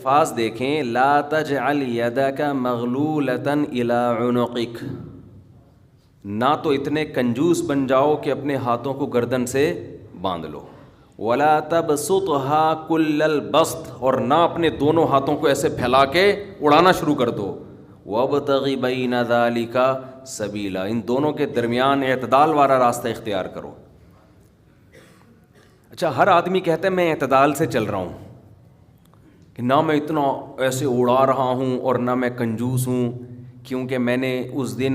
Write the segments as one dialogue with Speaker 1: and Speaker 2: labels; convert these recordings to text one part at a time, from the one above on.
Speaker 1: الفاظ دیکھیں، لا تجعل یدک مغلولۃ الی عنقک، نہ تو اتنے کنجوس بن جاؤ کہ اپنے ہاتھوں کو گردن سے باندھ لو، ولا تبسطها کل البسط، اور نہ اپنے دونوں ہاتھوں کو ایسے پھیلا کے اڑانا شروع کر دو، وابتغ بین ذلک سبیلا، ان دونوں کے درمیان اعتدال والا راستہ اختیار کرو۔ اچھا، ہر آدمی کہتا ہے میں اعتدال سے چل رہا ہوں، کہ نہ میں اتنا ایسے اڑا رہا ہوں اور نہ میں کنجوس ہوں، کیونکہ میں نے اس دن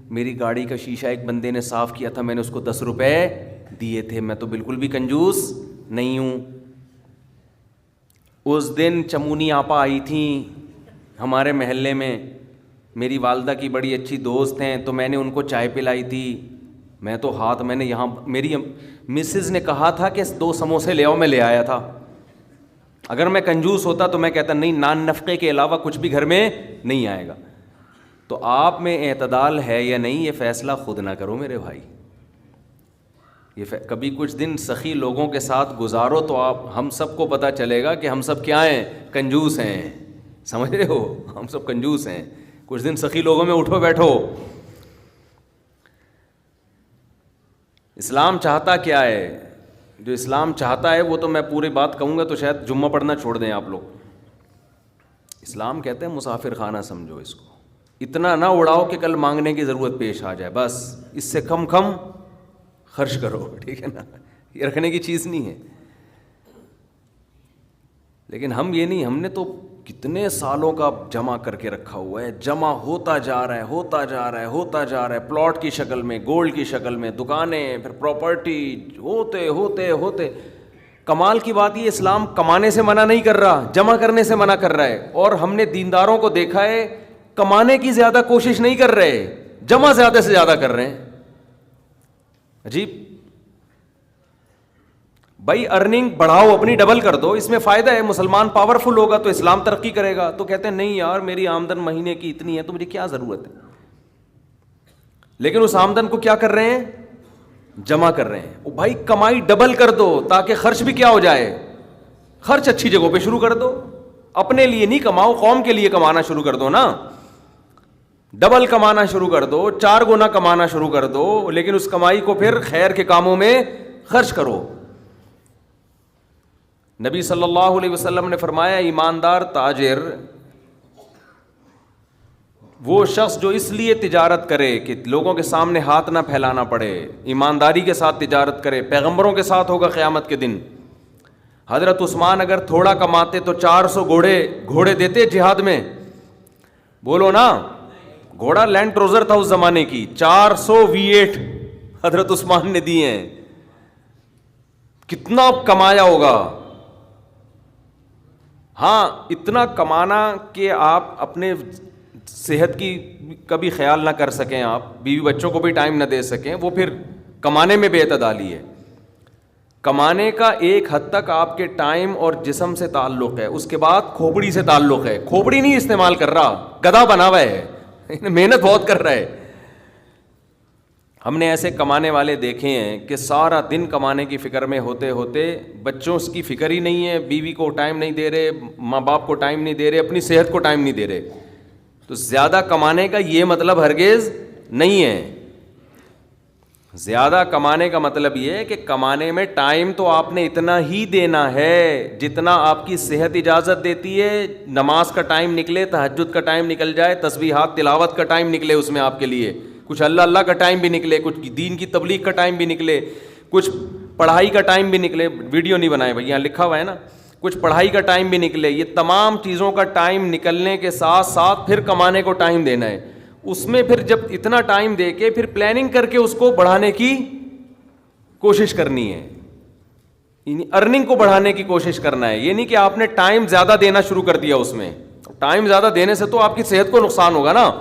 Speaker 1: میری گاڑی کا شیشہ ایک بندے نے صاف کیا تھا، میں نے اس کو 10 روپے دیے تھے، میں تو بالکل بھی کنجوس نہیں ہوں۔ اس دن چمونی آپا آئی تھیں ہمارے محلے میں، میری والدہ کی بڑی اچھی دوست ہیں، تو میں نے ان کو چائے پلائی تھی، میں نے یہاں میری مسز نے کہا تھا کہ 2 سموسے لے آؤ، میں لے آیا تھا۔ اگر میں کنجوس ہوتا تو میں کہتا نہیں، نان نفقے کے علاوہ کچھ بھی گھر میں نہیں آئے گا۔ تو آپ میں اعتدال ہے یا نہیں، یہ فیصلہ خود نہ کرو میرے بھائی۔ کبھی کچھ دن سخی لوگوں کے ساتھ گزارو تو ہم سب کو پتہ چلے گا کہ ہم سب کیا ہیں، کنجوس ہیں، سمجھ رہے ہو، ہم سب کنجوس ہیں۔ کچھ دن سخی لوگوں میں اٹھو بیٹھو۔ اسلام چاہتا کیا ہے؟ جو اسلام چاہتا ہے وہ تو میں پوری بات کہوں گا تو شاید جمعہ پڑھنا چھوڑ دیں آپ لوگ۔ اسلام کہتے ہیں مسافر خانہ سمجھو اس کو، اتنا نہ اڑاؤ کہ کل مانگنے کی ضرورت پیش آ جائے، بس اس سے کم خرچ کرو، ٹھیک ہے نا، یہ رکھنے کی چیز نہیں ہے۔ لیکن ہم یہ نہیں، ہم نے تو کتنے سالوں کا جمع کر کے رکھا ہوا ہے، جمع ہوتا جا رہا ہے، پلاٹ کی شکل میں، گولڈ کی شکل میں، دکانیں، پھر پراپرٹی، ہوتے کمال کی بات یہ، اسلام کمانے سے منع نہیں کر رہا، جمع کرنے سے منع کر رہا ہے۔ اور ہم نے دینداروں کو دیکھا ہے کمانے کی زیادہ کوشش نہیں کر رہے، جمع زیادہ سے زیادہ کر رہے ہیں۔ عجیب بھائی، ارننگ بڑھاؤ، اپنی ڈبل کر دو، اس میں فائدہ ہے، مسلمان پاورفل ہوگا تو اسلام ترقی کرے گا۔ تو کہتے ہیں نہیں یار میری آمدن مہینے کی اتنی ہے تو مجھے کیا ضرورت ہے، لیکن اس آمدن کو کیا کر رہے ہیں، جمع کر رہے ہیں۔ بھائی کمائی ڈبل کر دو تاکہ خرچ بھی کیا ہو جائے، خرچ اچھی جگہوں پہ شروع کر دو، اپنے لیے نہیں کماؤ، قوم کے لیے کمانا شروع کر دو نا، ڈبل کمانا شروع کر دو، 4 گنا کمانا شروع کر دو، لیکن اس کمائی کو پھر خیر کے کاموں میں خرچ کرو۔ نبی صلی اللہ علیہ وسلم نے فرمایا ایماندار تاجر وہ شخص جو اس لیے تجارت کرے کہ لوگوں کے سامنے ہاتھ نہ پھیلانا پڑے، ایمانداری کے ساتھ تجارت کرے، پیغمبروں کے ساتھ ہوگا قیامت کے دن۔ حضرت عثمان اگر تھوڑا کماتے تو 400 گھوڑے دیتے جہاد میں، بولو نا، گھوڑا لینڈ کروزر تھا اس زمانے کی، 400 V8 حضرت عثمان نے دیے ہیں، کتنا کمایا ہوگا۔ ہاں اتنا کمانا کہ آپ اپنے صحت کی کبھی خیال نہ کر سکیں، آپ بیوی بچوں کو بھی ٹائم نہ دے سکیں، وہ پھر کمانے میں بے اعتدالی ہے۔ کمانے کا ایک حد تک آپ کے ٹائم اور جسم سے تعلق ہے، اس کے بعد کھوپڑی سے تعلق ہے۔ کھوپڑی نہیں استعمال کر رہا، گدھا بنا ہوا ہے، محنت بہت کر رہا ہے۔ ہم نے ایسے کمانے والے دیکھے ہیں کہ سارا دن کمانے کی فکر میں ہوتے ہوتے بچوں کی فکر ہی نہیں ہے، بیوی کو ٹائم نہیں دے رہے، ماں باپ کو ٹائم نہیں دے رہے، اپنی صحت کو ٹائم نہیں دے رہے۔ تو زیادہ کمانے کا یہ مطلب ہرگز نہیں ہے۔ زیادہ کمانے کا مطلب یہ ہے کہ کمانے میں ٹائم تو آپ نے اتنا ہی دینا ہے جتنا آپ کی صحت اجازت دیتی ہے۔ نماز کا ٹائم نکلے، تہجد کا ٹائم نکل جائے، تسبیحات تلاوت کا ٹائم نکلے اس میں آپ کے لیے، کچھ اللہ کا ٹائم بھی نکلے، کچھ دین کی تبلیغ کا ٹائم بھی نکلے، کچھ پڑھائی کا ٹائم بھی نکلے۔ ویڈیو نہیں بنائے بھائی، یہاں لکھا ہوا ہے نا، کچھ پڑھائی کا ٹائم بھی نکلے۔ یہ تمام چیزوں کا ٹائم نکلنے کے ساتھ ساتھ پھر کمانے کو ٹائم دینا ہے۔ اس میں پھر جب اتنا ٹائم دے کے پھر پلاننگ کر کے اس کو بڑھانے کی کوشش کرنی ہے، یعنی ارننگ کو بڑھانے کی کوشش کرنا ہے۔ یہ نہیں کہ آپ نے ٹائم زیادہ دینا شروع کر دیا، اس میں ٹائم زیادہ دینے سے تو آپ کی صحت کو نقصان ہوگا نا۔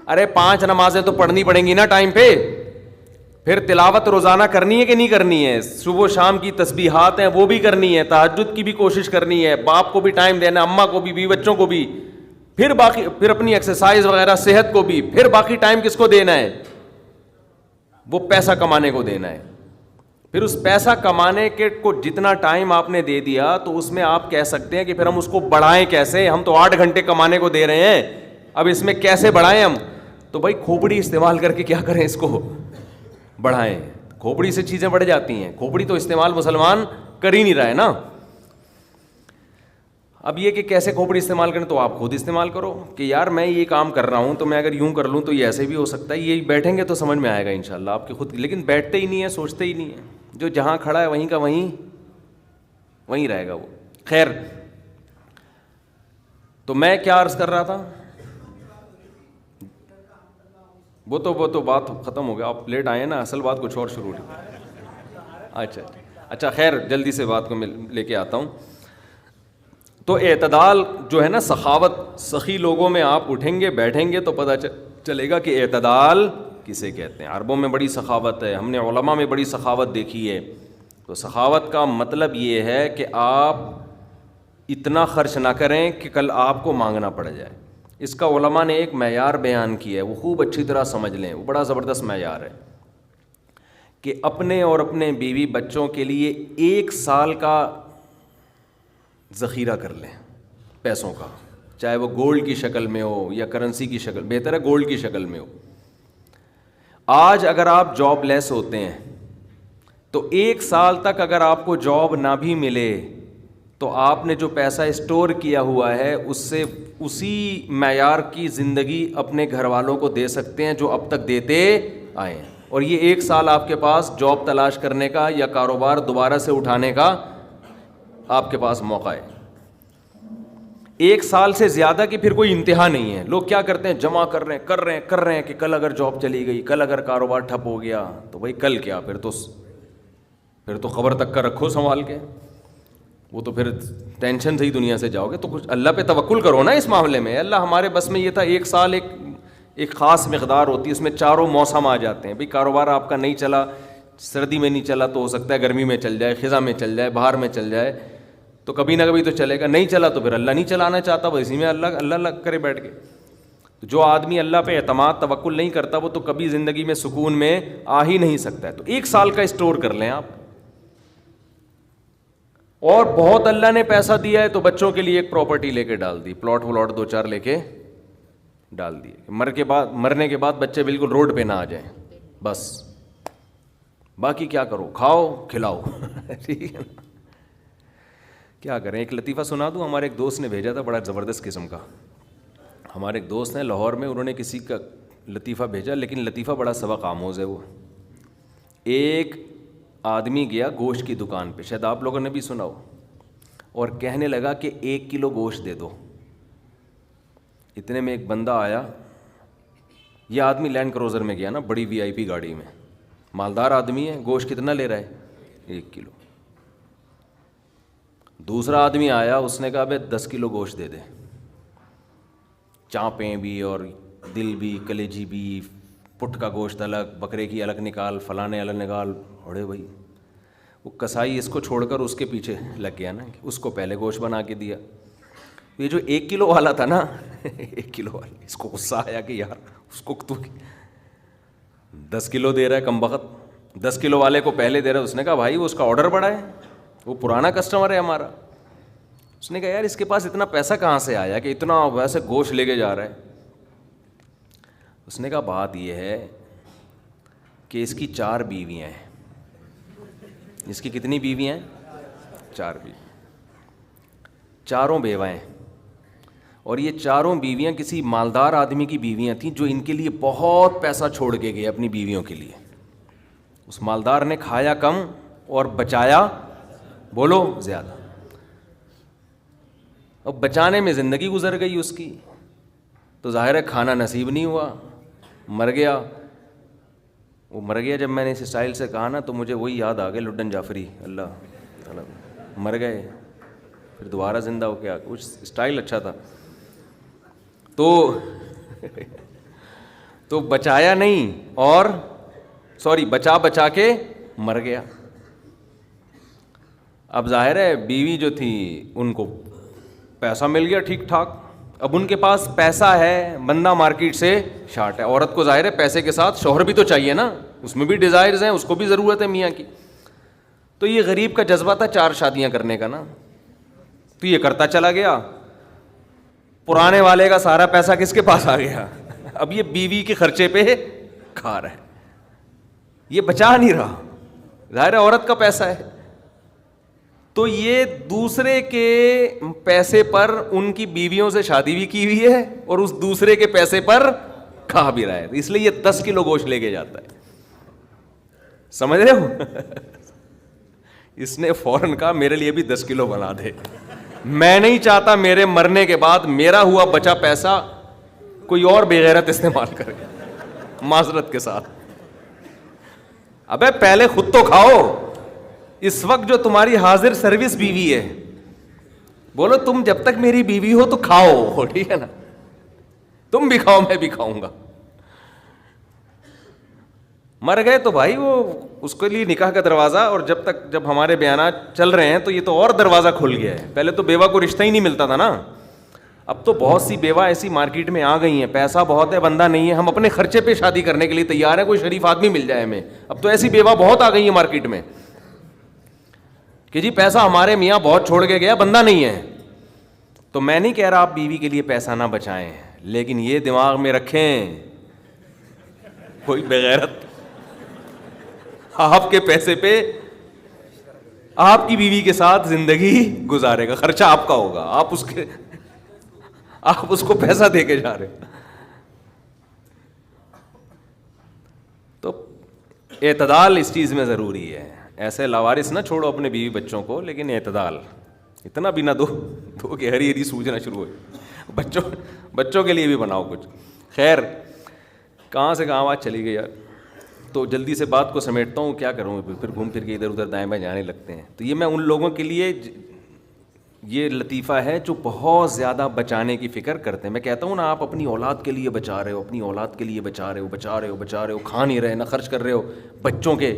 Speaker 1: ارے 5 نمازیں تو پڑھنی پڑیں گی نا ٹائم پہ، پھر تلاوت روزانہ کرنی ہے کہ نہیں کرنی ہے، صبح شام کی تسبیحات ہیں وہ بھی کرنی ہے، تہجد کی بھی کوشش کرنی ہے، باپ کو بھی ٹائم دینا، اماں کو بھی، بیوی بچوں کو بھی، پھر باقی پھر اپنی ایکسرسائز وغیرہ صحت کو بھی، پھر باقی ٹائم کس کو دینا ہے، وہ پیسہ کمانے کو دینا ہے۔ پھر اس پیسہ کمانے کے کو جتنا ٹائم آپ نے دے دیا تو اس میں آپ کہہ سکتے ہیں کہ پھر ہم اس کو بڑھائیں کیسے, ہم تو 8 گھنٹے کمانے کو دے رہے ہیں, اب اس میں کیسے بڑھائیں ہم. تو بھائی کھوپڑی استعمال کر کے کیا کریں, اس کو بڑھائیں. کھوپڑی سے چیزیں بڑھ جاتی ہیں, کھوپڑی تو استعمال مسلمان کر ہی نہیں رہا ہے نا. اب یہ کہ کیسے کھوپڑی استعمال کریں, تو آپ خود استعمال کرو کہ یار میں یہ کام کر رہا ہوں تو میں اگر یوں کر لوں تو یہ ایسے بھی ہو سکتا ہے. یہ بیٹھیں گے تو سمجھ میں آئے گا انشاءاللہ آپ کی خود, لیکن بیٹھتے ہی نہیں ہیں, سوچتے ہی نہیں ہیں. جو جہاں کھڑا ہے وہیں کا وہیں رہے گا وہ. خیر, تو میں کیا عرض کر رہا تھا, وہ تو بات ختم ہو گیا, آپ لیٹ آئے نا, اصل بات کچھ اور شروع ہوئی. اچھا خیر, جلدی سے بات کو میں لے کے آتا ہوں. تو اعتدال جو ہے نا, سخاوت, سخی لوگوں میں آپ اٹھیں گے بیٹھیں گے تو پتہ چلے گا کہ اعتدال کسے کہتے ہیں. عربوں میں بڑی سخاوت ہے, ہم نے علماء میں بڑی سخاوت دیکھی ہے. تو سخاوت کا مطلب یہ ہے کہ آپ اتنا خرچ نہ کریں کہ کل آپ کو مانگنا پڑ جائے. اس کا علماء نے ایک معیار بیان کیا ہے, وہ خوب اچھی طرح سمجھ لیں, وہ بڑا زبردست معیار ہے کہ اپنے اور اپنے بیوی بچوں کے لیے 1 سال کا ذخیرہ کر لیں پیسوں کا, چاہے وہ گولڈ کی شکل میں ہو یا کرنسی کی شکل, بہتر ہے گولڈ کی شکل میں ہو. آج اگر آپ جاب لیس ہوتے ہیں تو 1 سال تک اگر آپ کو جاب نہ بھی ملے تو آپ نے جو پیسہ اسٹور کیا ہوا ہے اس سے اسی معیار کی زندگی اپنے گھر والوں کو دے سکتے ہیں جو اب تک دیتے آئے ہیں. اور یہ 1 سال آپ کے پاس جاب تلاش کرنے کا یا کاروبار دوبارہ سے اٹھانے کا آپ کے پاس موقع ہے. 1 سال سے زیادہ کی پھر کوئی انتہا نہیں ہے. لوگ کیا کرتے ہیں, جمع کر رہے ہیں کہ کل اگر جاب چلی گئی, کل اگر کاروبار ٹھپ ہو گیا تو بھائی کل کیا, پھر تو خبر تک کا رکھو سنبھال کے, وہ تو پھر ٹینشن سے ہی دنیا سے جاؤ گے. تو کچھ اللہ پہ توکل کرو نا اس معاملے میں. اللہ ہمارے بس میں یہ تھا, 1 سال ایک خاص مقدار ہوتی ہے, اس میں چاروں موسم آ جاتے ہیں. بھائی کاروبار آپ کا نہیں چلا, سردی میں نہیں چلا تو ہو سکتا ہے گرمی میں چل جائے, خزاں میں چل جائے, بہار میں چل جائے, تو کبھی نہ کبھی تو چلے گا. نہیں چلا تو پھر اللہ نہیں چلانا چاہتا, وہ اسی میں اللہ کرے بیٹھ کے. جو آدمی اللہ پہ اعتماد توکل نہیں کرتا وہ تو کبھی زندگی میں سکون میں آ ہی نہیں سکتا ہے. تو 1 سال کا اسٹور کر لیں آپ. اور بہت اللہ نے پیسہ دیا ہے تو بچوں کے لیے ایک پراپرٹی لے کے ڈال دی, پلاٹ 2-4 لے کے ڈال دیے, مرنے کے بعد بچے بالکل روڈ پہ نہ آ جائیں. بس باقی کیا کرو, کھاؤ کھلاؤ. ٹھیک ہے, کیا کریں. ایک لطیفہ سنا دوں, ہمارے ایک دوست نے بھیجا تھا, بڑا زبردست قسم کا. ہمارے ایک دوست ہیں لاہور میں, انہوں نے کسی کا لطیفہ بھیجا, لیکن لطیفہ بڑا سبق آموز ہے. وہ ایک آدمی گیا گوشت کی دکان پہ, شاید آپ لوگوں نے بھی سنا ہو, اور کہنے لگا کہ 1 کلو گوشت دے دو. اتنے میں ایک بندہ آیا, یہ آدمی لینڈ کروزر میں گیا نا, بڑی VIP گاڑی میں, مالدار آدمی ہے. گوشت کتنا لے رہا ہے, 1 کلو. دوسرا آدمی آیا, اس نے کہا بھائی 10 کلو گوشت دے دے, چانپیں بھی اور دل بھی, کلیجی بھی, پٹ کا گوشت الگ, بکرے کی الگ نکال, فلانے الگ نکال. اڑے بھائی, وہ کسائی اس کو چھوڑ کر اس کے پیچھے لگ گیا نا, اس کو پہلے گوشت بنا کے دیا. یہ جو 1 کلو والا تھا نا 1 کلو والا, اس کو غصہ آیا کہ یار اس کو تو 10 کلو دے رہا ہے کم بخت, 10 کلو والے کو پہلے دے رہا ہے. اس نے کہا بھائی وہ اس کا آرڈر بڑا ہے, وہ پرانا کسٹمر ہے ہمارا. اس نے کہا یار اس کے پاس اتنا پیسہ کہاں سے آیا کہ اتنا ویسے گوشت لے کے جا رہا ہے. اس نے کہا بات یہ ہے کہ اس کی 4 بیویاں ہیں. اس کی کتنی بیویاں ہیں, 4 بیوی, چاروں بیوائیں, اور یہ چاروں بیویاں کسی مالدار آدمی کی بیویاں تھیں جو ان کے لیے بہت پیسہ چھوڑ کے گئے اپنی بیویوں کے لیے. اس مالدار نے کھایا کم اور بچایا بولو زیادہ. اب بچانے میں زندگی گزر گئی اس کی, تو ظاہر ہے کھانا نصیب نہیں ہوا, مر گیا. وہ مر گیا جب میں نے اس اسٹائل سے کہا نا تو مجھے وہی یاد آ گیا, لڈن جعفری, اللہ مر گئے پھر دوبارہ زندہ ہو گیا. کچھ اسٹائل اچھا تھا. تو بچایا نہیں, اور بچا کے مر گیا. اب ظاہر ہے بیوی جو تھی ان کو پیسہ مل گیا ٹھیک ٹھاک. اب ان کے پاس پیسہ ہے, بندہ مارکیٹ سے شارٹ ہے. عورت کو ظاہر ہے پیسے کے ساتھ شوہر بھی تو چاہیے نا, اس میں بھی ڈیزائرز ہیں, اس کو بھی ضرورت ہے میاں کی. تو یہ غریب کا جذبہ تھا 4 شادیاں کرنے کا نا, تو یہ کرتا چلا گیا, پرانے والے کا سارا پیسہ کس کے پاس آ گیا, اب یہ بیوی کے خرچے پہ کھا رہا ہے, یہ بچا نہیں رہا, ظاہر ہے عورت کا پیسہ ہے. تو یہ دوسرے کے پیسے پر ان کی بیویوں سے شادی بھی کی ہوئی ہے اور اس دوسرے کے پیسے پر کھا بھی رہا ہے, اس لیے یہ 10 کلو گوشت لے کے جاتا ہے. سمجھ رہے ہو, اس نے فوراً کہا میرے لیے بھی 10 کلو بنا دے, میں نہیں چاہتا میرے مرنے کے بعد میرا ہوا بچا پیسہ کوئی اور بے غیرت استعمال کرے. معذرت کے ساتھ, ابے پہلے خود تو کھاؤ. اس وقت جو تمہاری حاضر سروس بیوی ہے, بولو تم جب تک میری بیوی ہو تو کھاؤ, ٹھیک ہے نا, تم بھی کھاؤ میں بھی کھاؤں گا. مر گئے تو بھائی وہ اس کے لیے نکاح کا دروازہ, اور جب ہمارے بیانات چل رہے ہیں تو یہ تو اور دروازہ کھل گیا ہے. پہلے تو بیوہ کو رشتہ ہی نہیں ملتا تھا نا, اب تو بہت سی بیوہ ایسی مارکیٹ میں آ گئی ہیں, پیسہ بہت ہے بندہ نہیں ہے, ہم اپنے خرچے پہ شادی کرنے کے لیے تیار ہیں, کوئی شریف آدمی مل جائے ہمیں. اب تو ایسی بیوہ بہت آ گئی ہیں مارکیٹ میں کہ جی پیسہ ہمارے میاں بہت چھوڑ کے گیا, بندہ نہیں ہے. تو میں نہیں کہہ رہا آپ بیوی کے لیے پیسہ نہ بچائیں, لیکن یہ دماغ میں رکھیں کوئی بغیرت آپ کے پیسے پہ آپ کی بیوی کے ساتھ زندگی گزارے گا, خرچہ آپ کا ہوگا, آپ اس کو پیسہ دے کے جا رہے. تو اعتدال اس چیز میں ضروری ہے. ایسے لاوارث نہ چھوڑو اپنے بیوی بچوں کو, لیکن اعتدال, اتنا بھی نہ دو کہ ہری ہری سوجنا شروع ہو. بچوں کے لیے بھی بناؤ کچھ. خیر, کہاں سے کہاں بات چلی گئی یار, تو جلدی سے بات کو سمیٹتا ہوں, کیا کروں پھر گھوم پھر کے ادھر ادھر دائیں بائیں جانے لگتے ہیں. تو یہ میں ان لوگوں کے لیے یہ لطیفہ ہے جو بہت زیادہ بچانے کی فکر کرتے ہیں. میں کہتا ہوں نا, آپ اپنی اولاد کے لیے بچا رہے ہو, اپنی اولاد کے لیے بچا رہے ہو, کھا نہیں رہے, نہ خرچ کر رہے ہو بچوں کے,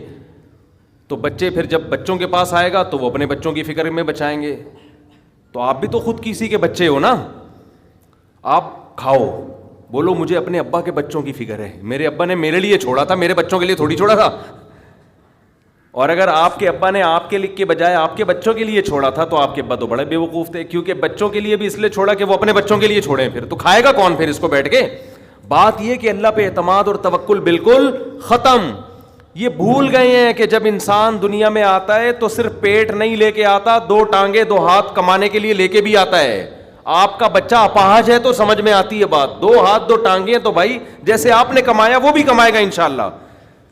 Speaker 1: تو بچے پھر جب بچوں کے پاس آئے گا تو وہ اپنے بچوں کی فکر میں بچائیں گے. تو آپ بھی تو خود کسی کے بچے ہو نا, آپ کھاؤ, بولو مجھے اپنے ابا کے بچوں کی فکر ہے, میرے ابا نے میرے لیے چھوڑا تھا, میرے بچوں کے لیے تھوڑی چھوڑا تھا. اور اگر آپ کے ابا نے آپ کے لکھ کے بجائے آپ کے بچوں کے لیے چھوڑا تھا تو آپ کے ابا تو بڑے بے وقوف تھے, کیونکہ بچوں کے لیے بھی اس لیے چھوڑا کہ وہ اپنے بچوں کے لیے چھوڑیں, پھر تو کھائے گا کون پھر اس کو بیٹھ کے. بات یہ کہ اللہ پہ اعتماد اور توکل بالکل ختم. یہ بھول گئے ہیں کہ جب انسان دنیا میں آتا ہے تو صرف پیٹ نہیں لے کے آتا, 2 ٹانگیں 2 ہاتھ کمانے کے لیے لے کے بھی آتا ہے. آپ کا بچہ اپاہج ہے تو سمجھ میں آتی ہے بات, 2 ہاتھ 2 ٹانگیں, تو بھائی جیسے آپ نے کمایا وہ بھی کمائے گا انشاءاللہ.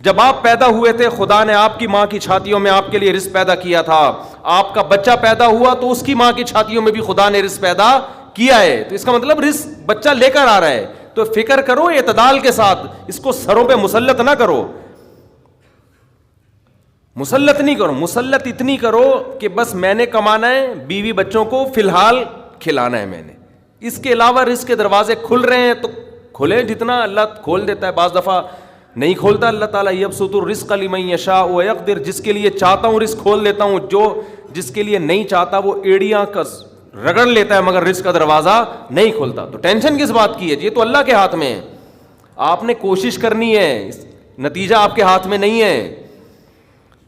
Speaker 1: جب آپ پیدا ہوئے تھے خدا نے آپ کی ماں کی چھاتیوں میں آپ کے لیے رزق پیدا کیا تھا, آپ کا بچہ پیدا ہوا تو اس کی ماں کی چھاتیوں میں بھی خدا نے رزق پیدا کیا ہے. تو اس کا مطلب رزق بچہ لے کر آ رہا ہے. تو فکر کرو اعتدال کے ساتھ, اس کو سروں پہ مسلط نہ کرو, مسلط نہیں کرو, مسلط اتنی کرو کہ بس میں نے کمانا ہے, بیوی بچوں کو فی الحال کھلانا ہے میں نے, اس کے علاوہ رزق کے دروازے کھل رہے ہیں تو کھلیں, جتنا اللہ کھول دیتا ہے, بعض دفعہ نہیں کھولتا اللہ تعالیٰ. یبسط الرزق لمن یشاء ویقدر, جس کے لیے چاہتا ہوں رزق کھول دیتا ہوں, جس کے لیے نہیں چاہتا وہ ایڑیاں رگڑ لیتا ہے مگر رزق کا دروازہ نہیں کھولتا. تو ٹینشن کس بات کی ہے, یہ تو اللہ کے ہاتھ میں ہے, آپ نے کوشش کرنی ہے, نتیجہ آپ کے ہاتھ میں نہیں ہے.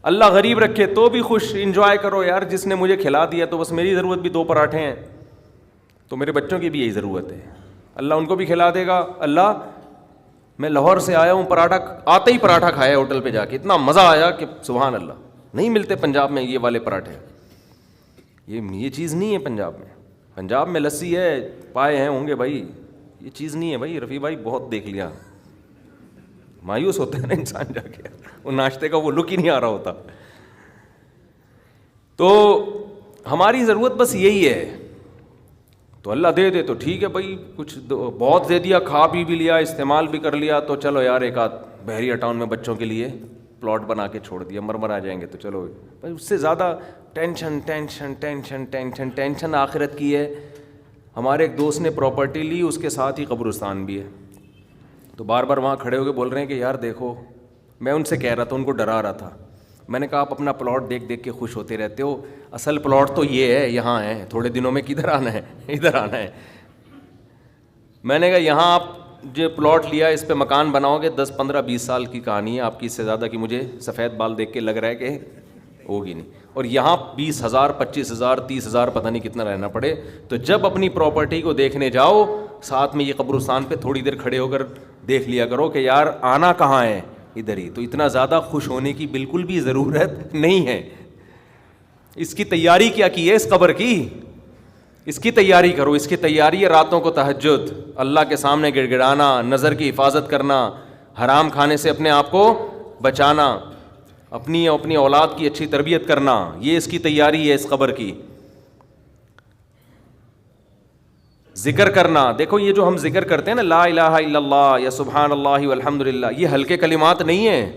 Speaker 1: اللہ غریب رکھے تو بھی خوش, انجوائے کرو یار, جس نے مجھے کھلا دیا تو بس میری ضرورت بھی 2 پراٹھے ہیں, تو میرے بچوں کی بھی یہی ضرورت ہے, اللہ ان کو بھی کھلا دے گا. اللہ میں لاہور سے آیا ہوں, پراٹھا آتے ہی پراٹھا کھایا ہوٹل پہ جا کے, اتنا مزہ آیا کہ سبحان اللہ, نہیں ملتے پنجاب میں یہ والے پراٹھے, یہ چیز نہیں ہے پنجاب میں. پنجاب میں لسی ہے, پائے ہیں ہوں گے بھائی, یہ چیز نہیں ہے بھائی. رفیع بھائی بہت دیکھ لیا, مایوس ہوتا ہے نا انسان جا کے, وہ ناشتے کا وہ لک ہی نہیں آ رہا ہوتا. تو ہماری ضرورت بس یہی ہے, تو اللہ دے دے تو ٹھیک ہے بھائی, کچھ بہت دے دیا, کھا بھی لیا, استعمال بھی کر لیا, تو چلو یار ایک آدھ بحریہ ٹاؤن میں بچوں کے لیے پلاٹ بنا کے چھوڑ دیا, مرمر آ جائیں گے تو چلو بھائی. اس سے زیادہ tension tension tension tension tension آخرت کی ہے. ہمارے ایک دوست نے پراپرٹی لی, اس کے ساتھ ہی قبرستان بھی ہے, تو بار بار وہاں کھڑے ہو کے بول رہے ہیں کہ یار دیکھو, میں ان سے کہہ رہا تھا, ان کو ڈرا رہا تھا, میں نے کہا آپ اپنا پلاٹ دیکھ دیکھ کے خوش ہوتے رہتے ہو, اصل پلاٹ تو یہ ہے, یہاں ہے, تھوڑے دنوں میں کدھر آنا ہے, ادھر آنا ہے. میں نے کہا یہاں آپ جو پلاٹ لیا اس پہ مکان بناؤ گے, 10 15 20 سال کی کہانی ہے آپ کی, اس سے زیادہ کی مجھے سفید بال دیکھ کے لگ رہا ہے کہ ہوگی نہیں. اور یہاں 20,000 25,000 30,000 پتہ نہیں کتنا رہنا پڑے. تو جب اپنی پراپرٹی کو دیکھنے جاؤ ساتھ میں یہ قبرستان پہ تھوڑی دیر کھڑے ہو کر دیکھ لیا کرو کہ یار آنا کہاں ہے, ادھر ہی. تو اتنا زیادہ خوش ہونے کی بالکل بھی ضرورت نہیں ہے. اس کی تیاری کیا کی ہے اس قبر کی, اس کی تیاری کرو. اس کی تیاری ہے راتوں کو تہجد, اللہ کے سامنے گڑ گڑانا, نظر کی حفاظت کرنا, حرام کھانے سے اپنے آپ کو بچانا, اپنی اولاد کی اچھی تربیت کرنا. یہ اس کی تیاری ہے اس قبر کی. ذکر کرنا. دیکھو یہ جو ہم ذکر کرتے ہیں نا, لا الہ الا اللہ یا سبحان اللہ والحمد للہ, یہ ہلکے کلمات نہیں ہیں.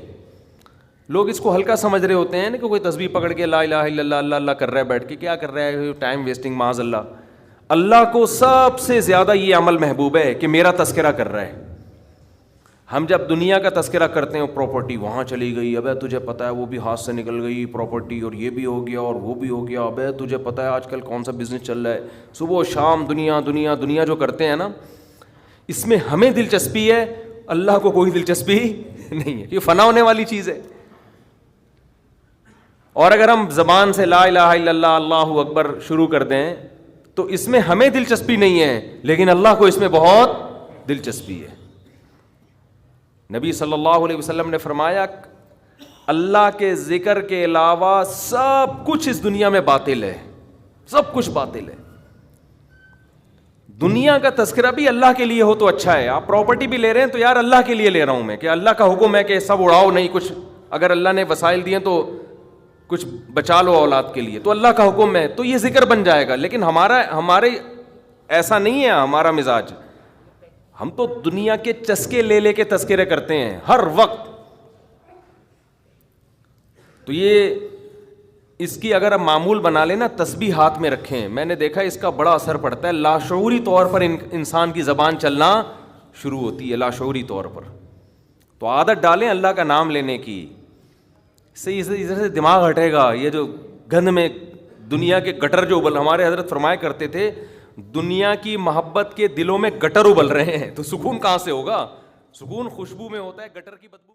Speaker 1: لوگ اس کو ہلکا سمجھ رہے ہوتے ہیں نا کہ کوئی تسبیح پکڑ کے لا الہ الا اللہ اللہ اللہ کر رہا ہے بیٹھ کے, کیا کر رہا ہے, ٹائم ویسٹنگ معاذ اللہ. اللہ کو سب سے زیادہ یہ عمل محبوب ہے کہ میرا تذکرہ کر رہا ہے. ہم جب دنیا کا تذکرہ کرتے ہیں, پراپرٹی وہاں چلی گئی, ابے تجھے پتہ ہے وہ بھی ہاتھ سے نکل گئی پراپرٹی, اور یہ بھی ہو گیا اور وہ بھی ہو گیا, ابے تجھے پتہ ہے آج کل کون سا بزنس چل رہا ہے. صبح و شام دنیا دنیا دنیا جو کرتے ہیں نا, اس میں ہمیں دلچسپی ہے, اللہ کو کوئی دلچسپی نہیں ہے, یہ فنا ہونے والی چیز ہے. اور اگر ہم زبان سے لا الہ الا اللہ اللہ اکبر شروع کر دیں تو اس میں ہمیں دلچسپی نہیں ہے, لیکن اللہ کو اس میں بہت دلچسپی ہے. نبی صلی اللہ علیہ وسلم نے فرمایا اللہ کے ذکر کے علاوہ سب کچھ اس دنیا میں باطل ہے, سب کچھ باطل ہے. دنیا کا تذکرہ بھی اللہ کے لیے ہو تو اچھا ہے. آپ پراپرٹی بھی لے رہے ہیں تو یار اللہ کے لیے لے رہا ہوں میں, کہ اللہ کا حکم ہے کہ سب اڑاؤ نہیں, کچھ اگر اللہ نے وسائل دیے تو کچھ بچا لو اولاد کے لیے, تو اللہ کا حکم ہے تو یہ ذکر بن جائے گا. لیکن ہمارے ایسا نہیں ہے ہمارا مزاج. ہم تو دنیا کے چسکے لے لے کے تذکرے کرتے ہیں ہر وقت. تو یہ اس کی اگر ہم معمول بنا لیں نا, تسبیح ہاتھ میں رکھیں, میں نے دیکھا اس کا بڑا اثر پڑتا ہے. لاشعوری طور پر انسان کی زبان چلنا شروع ہوتی ہے, لاشعوری طور پر. تو عادت ڈالیں اللہ کا نام لینے کی, اس سے دماغ ہٹے گا. یہ جو گند میں دنیا کے گٹر جو ہمارے حضرت فرمایا کرتے تھے, دنیا کی محبت کے دلوں میں گٹر ابل رہے ہیں, تو سکون کہاں سے ہوگا؟ سکون خوشبو میں ہوتا ہے, گٹر کی بدبو